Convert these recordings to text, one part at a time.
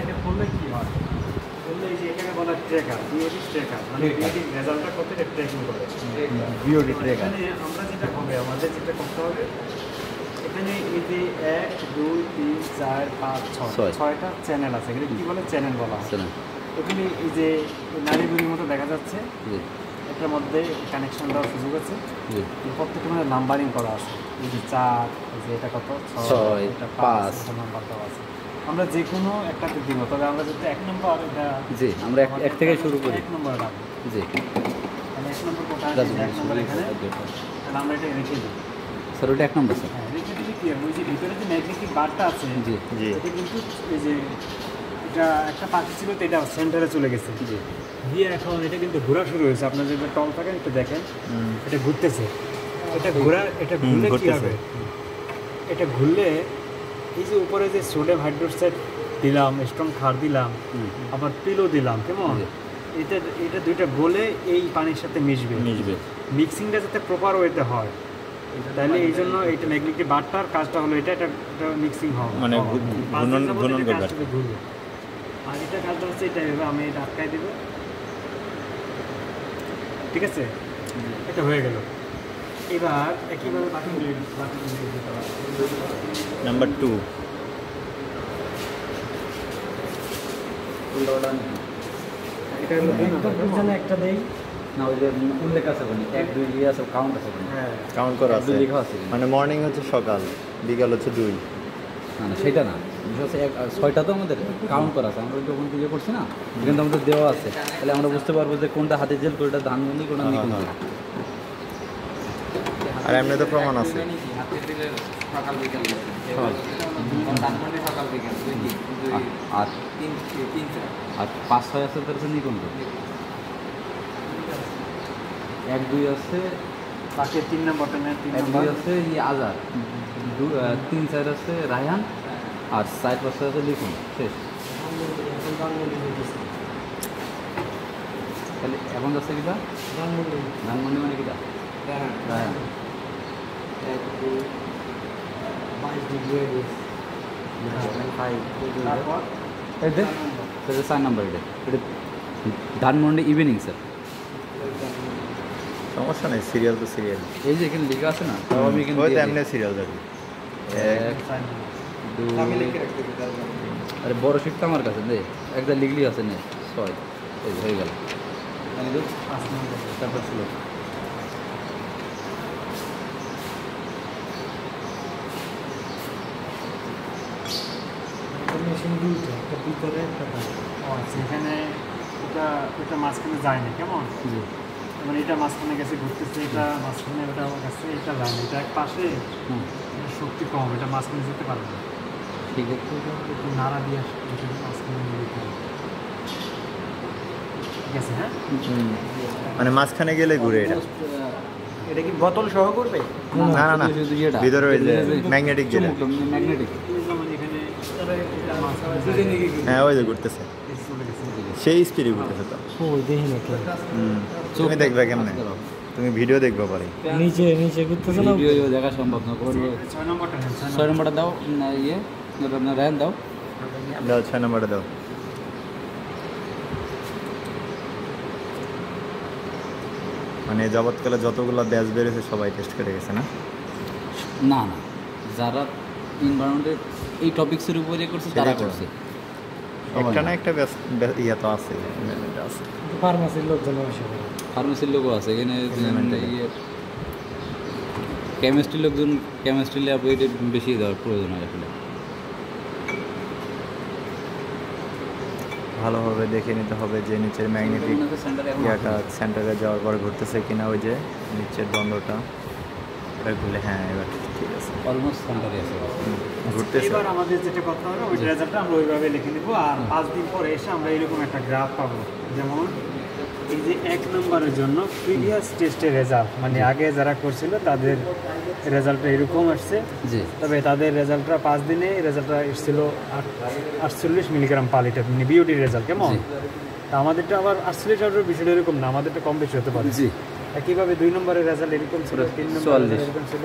এটা করলে কি হয়? করলে এই যে এখানে বলা ট্র্যাকার, বিওডি ট্র্যাকার, মানে বিওডি রেজাল্টটা করতে ট্র্যাকিং করে। BOD tracker. এখানে আমরা যেটা হবে, আমাদের যেটা করতে হবে, এখানে এই যে 1 2 3 4 5 6 6টা চ্যানেল আছে। এগুলো কি বলে? চ্যানেল বলা হয়। এখানে এই যে নারীগুলির মতো দেখা যাচ্ছে, এটার মধ্যে কানেকশন দেওয়ার সুযোগ আছে। প্রত্যেকটা মধ্যে নাম্বারিং করা আছে। এই যে 4, এই যে এটা কত 6, এটা 5 নাম্বার দেওয়া আছে। আমরা যে কোনো একটাতে দিব, তবে আমরা যদি 1 নম্বর এটা জি আমরা এক থেকে শুরু করি। 1 নম্বর রাখবো। জি তাহলে 1 নম্বর কোথায় আছে? 1 নম্বর এখানে। তাহলে আমরা এটা রেখে দিই। স্যার ওটা 1 নম্বর স্যার। হ্যাঁ, রেখে দিলে কি হবে? ওই যে ভিতরে যে ম্যাগনেটিক বারটা আছে, জি জি, এটা কিন্তু এই যে এটা একটা পাখি ছিল, তো এটা সেন্টারে চলে গেছে। জি দিয়ে এখন এটা কিন্তু ঘোরা শুরু হয়েছে। আপনার যদি টল থাকেন একটু দেখেন, এটা ঘুরতেছে। এটা ঘুরলে কি হবে? এটা ঘুরলে এই যে উপরে যে সোডিয়াম হাইড্রোক্সাইড দিলাম, স্ট্রং ক্ষার দিলাম, আবার পিলো দিলাম, কেমন এটা দুইটা গলে এই পানির সাথে মিশবে। মিক্সিংটা যাতে প্রপার ওয়েতে হয়, তাহলে এই জন্য এইটা ম্যাগনেটিক বারটার কাজটা হলো এটা মিক্সিং হবে, মানে ঘূর্ণন ঘুরবে। আর এটা কাজটা হচ্ছে এটা, আমি এটা আটকাই দেব। ঠিক আছে, এটা হয়ে গেল। এবার একইভাবে বাকিগুলো নাম্বার 2 এটা হলো দুজনে একটা দেই না, ওই যে উল্লেখ আছে ওখানে 1 2 লিখে আছে, কাউন্ট আছে ওখানে। হ্যাঁ, কাউন্ট করা আছে, লেখা আছে। মানে মর্নিং হচ্ছে সকাল, বিকাল হচ্ছে 2। না না সেটা না, বিষয় হচ্ছে 6টা তো আমাদের কাউন্ট করা আছে। আমরা যখন ইয়ে করছি না, কিন্তু আমাদের দেওয়া আছে, তাহলে আমরা বুঝতে পারবো যে কোনটা হাতে জেল, কোনটা ধানমন্ডি, কোনটা নিকুঞ্জ। আর এমনি তো প্রমাণ আছে। আর 5 6 আছে, তার হচ্ছে নিকুঞ্জ। 1 2 আছে, বাকি 3 নম্বরটা নেই। 3 1 নম্বর 2 আছে আজাদ, 3 4 আছে রায়হান, আর 4 5 আছে লিখুন। শেষ। তাহলে এখন যাচ্ছে কিটা ধানমন্ডি, মানে কিটা রায়হান। 1 2 5 ডিগ্রি তারপর এতে 4 নম্বর। এটা ধানমন্ডি ইভিনিং স্যার। সমস্যা নেই, সিরিয়াল তো সিরিয়াল। এই যে এখানে লেখা আছে না, তাও আমি এখানে ওই তো এমনি সিরিয়াল যাবে। 1 2, আরে বড় শিটটা আমার কাছে দে, একটা লিখলি আছে নে 6। এই হয়ে গেল। তারপর ছিল মেশিন দুইটা, একটা ভিতরে একটা বাইরে। এখানে এটা মাঝখানে যায় না, কেমন? জি মানে এটা মাঝখানে গেছে ঘুরতেছে, এটা মাঝখানে, ওটা গেছে, এটা যায় না। এটা এক পাশে, এটা শক্তি কম, এটা মাঝখানে যেতে পারবে না। ঠিক আছে, একটু নাড়া দিয়ে মাঝখানে নিয়ে যেতে হবে। ঠিক আছে, হ্যাঁ। মানে মাঝখানে গেলে ঘুরে এটা। এটা কি বোতল সহ করবে? না না না, ভিতরে ওই যে ম্যাগনেটিক যেটা। ম্যাগনেটিক। হ্যাঁ ওই যে ঘুরতেছে, সেই স্পিডে ঘুরতেছে তো। তুমি দেখবে কেমনে? তুমি ভিডিও দেখবে পারে। নিচে ঘুরতেছে না, ভিডিও দেখা সম্ভব না। 6 নম্বরটা দাও, ইয়ে আপনার রায়ন দাও। দাও 6 নম্বরটা দাও। মানে যাবৎকালে যতগুলো ব্যাচ বেরিয়েছে সবাই টেস্ট করে গেছে না? না না, যারা এনভায়রনমেন্টের এই টপিক্সের উপরে করছে তারা করছে। একটা না একটা ব্যাচ ইয়ে তো আছে, আছে। ফার্মাসির লোকজন আসে, ফার্মেসির লোকও আছে এখানে। ইয়ে কেমিস্ট্রির লোকজন, কেমিস্ট্রি ল্যাব এটা বেশি দেওয়ার প্রয়োজন হয় আসলে। ভালোভাবে দেখে নিতে হবে যে নিচের ম্যাগনেটিক ইয়াটা সেন্টারে যাওয়ার পর ঘুরতেছে কিনা। ওই যে নিচের দ্বন্দ্বটা, ওটা ঘুরলে হ্যাঁ এবার ঠিক আছে, অলমোস্ট সেন্টারে আছে ঘুরতেছে। এবার আমাদের যেটা কথা হবে, ওই রেজাল্টটা আমরা ওইভাবে লিখে নেবো। আর 5 দিন পরে এসে আমরা এরকম একটা গ্রাফ পাবো। যেমন এই যে 1 নম্বরের জন্য প্রিভিয়াস টেস্টের রেজাল্ট, মানে আগে যারা করছিল তাদের রেজাল্টটা এরকম আসছে। তবে তাদের রেজাল্টটা 5 দিনে রেজাল্টটা এসেছিল 48 মিলিগ্রাম পার লিটার, মানে বিওডির রেজাল্ট, কেমন? তা আমাদেরটা আবার 48 বিষয়টা এরকম না, আমাদেরটা কম বেশি হতে পারে। একইভাবে 2 নম্বরের রেজাল্ট এরকম ছিল, 3 নম্বরের এরকম ছিল,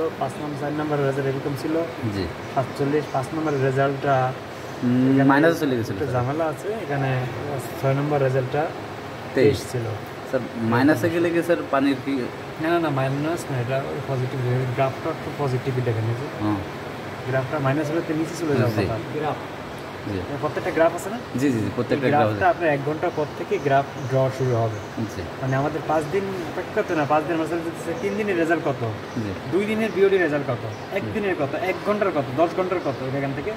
4 নম্বরের রেজাল্ট এরকম ছিল 47, 5 নম্বরের রেজাল্টটা মাইনাসে চলে গেছিল একটু ঝামেলা আছে এখানে। 6 নম্বর রেজাল্টটা 23 ছিল স্যার। মাইনাসে গেলে কি স্যার পানির কি? না মাইনাস না, এটা পজিটিভ। গ্রাফটা একটু পজিটিভই দেখেন, এই যে হ্যাঁ গ্রাফটা মাইনাস হলে তো নিচে চলে যাবে। জি। গ্রাফ জি প্রত্যেকটা গ্রাফ আছে না, জি জি প্রত্যেকটা গ্রাফটা আপনার 1 ঘন্টা পর থেকে গ্রাফ ড্র শুরু হবে। জি মানে আমাদের 5 দিন অপেক্ষা করতে না, 5 দিনের মাসে 3 দিনের রেজাল্ট কত, জি 2 দিনের বিওডি রেজাল্ট কত, 1 দিনের কত, 1 ঘন্টার কত, 10 ঘন্টার কত, এখান থেকে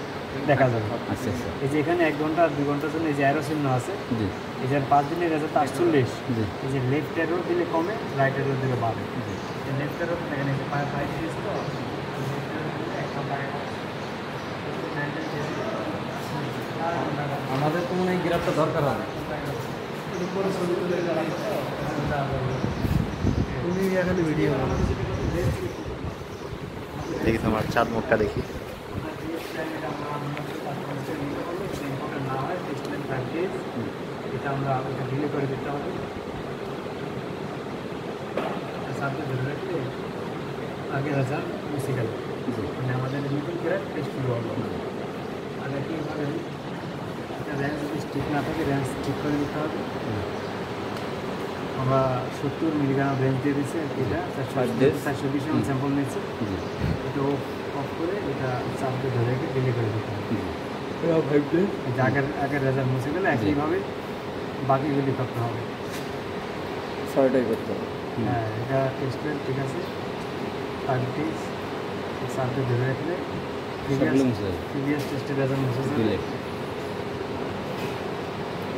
দেখা যাবে। আচ্ছা আচ্ছা এই যে এখানে 1 ঘন্টা 2 ঘন্টার জন্য এই যে অ্যারো চিহ্ন আছে, জি এই যে 5 দিনের রেজাল্ট 48। জি এই যে লেফট অ্যারো দিলে কমে, রাইট অ্যারো দিলে বাড়ে। লেফট অ্যারো দেখেন এই যে 5 দিয়েছে তো, আমাদের তো মনে হয় গ্রাফটা দরকার হয় না। দেখি তোমার চাঁদ মুখটা দেখি। এটা আমরা ডিলে করে দিতে হবে। সাথে ধরে রাখলে আগে রেজাল্ট মুছে গেল, মানে আমাদের নতুন করে টেস্ট শুরু হলো। আগে কীভাবে র্যাঞ্চ যদি ঠিক না থাকে, র্যাঞ্চ ঠিক করে দিতে হবে। আমরা 70 মিলিগ্রাম রেঞ্জ দিয়ে দিচ্ছি, এটা 420 স্যাম্পল নিয়েছি। জি এটা অফ করে এটা চাপ দিয়ে ধরে রেখে ডিলে করে দিতে হবে। জি এটা আগের রেজাল্ট মুছে গেলে একইভাবে বাকিগুলি করতে হবে। 6টাই করতে হবে। হ্যাঁ, এটা টেস্টের ঠিক আছে। প্র্যাকটিস চাপ দিয়ে ধরে রাখলে সবগুলো মুছে যাবে। প্রিভিয়াস টেস্টের রেজাল্ট মুছে যাবে। দিলে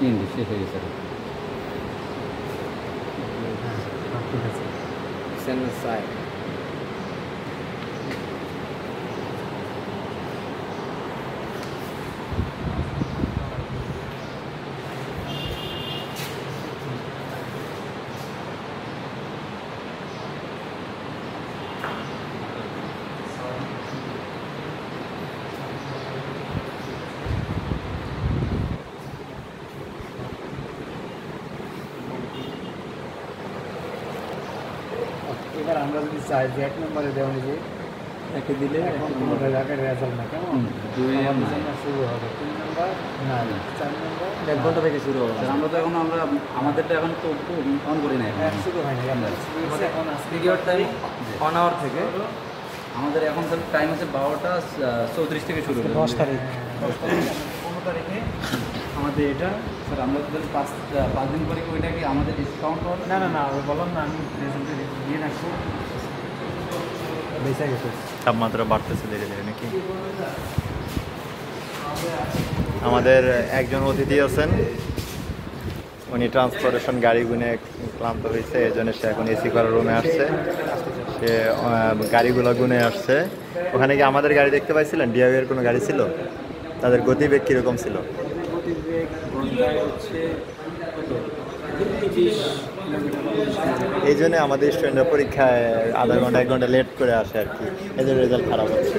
ইংলিশ শেষ হয়ে গেছে। হ্যাঁ, সব ঠিক আছে। এবার আমরা যদি চাই যে 1 নম্বরে দেওয়া যে একে দিলে এখন কোনো আগের রেজাল্ট না, কেমন 2 আমাদের জন্য শুরু হবে 3 নম্বর না 4 নম্বর 1 ঘন্টা থেকে শুরু হবে। স্যার আমরা তো এখন আমাদেরটা এখন তো অন করি না। শুরু হয়নি, এখন আজকে পিরিয়ড টাইম 1 আওয়ার থেকে আমাদের এখন স্যার টাইম আছে 12টা 34 থেকে শুরু হবে। 10 তারিখ 15 তারিখে আমাদের এটা। স্যার আমরা তো 5 দিন পরে কি ওইটা কি আমাদের ডিসকাউন্ট হবে? না আমি বললাম না, আমি রেজাল্টে দিয়ে রাখবো। বেঁচে গেছে, তাপমাত্রা বাড়তেছে ধীরে ধীরে নাকি? আমাদের একজন অতিথি আছেন, উনি ট্রান্সপোর্টেশন গাড়ি গুনে ক্লান্ত হয়েছে, এই জন্য সে এখন এসি করার রুমে আসছে। সে গাড়িগুলো গুনে আসছে। ওখানে কি আমাদের গাড়ি দেখতে পাইছিলেন? ডিআইএর কোনো গাড়ি ছিল? তাদের গতিবেগ কীরকম ছিল? এই জন্য আমাদের স্টুডেন্টরা পরীক্ষায় আধা ঘন্টা 1 ঘন্টা লেট করে আসে আর কি, এদের রেজাল্ট খারাপ হচ্ছে।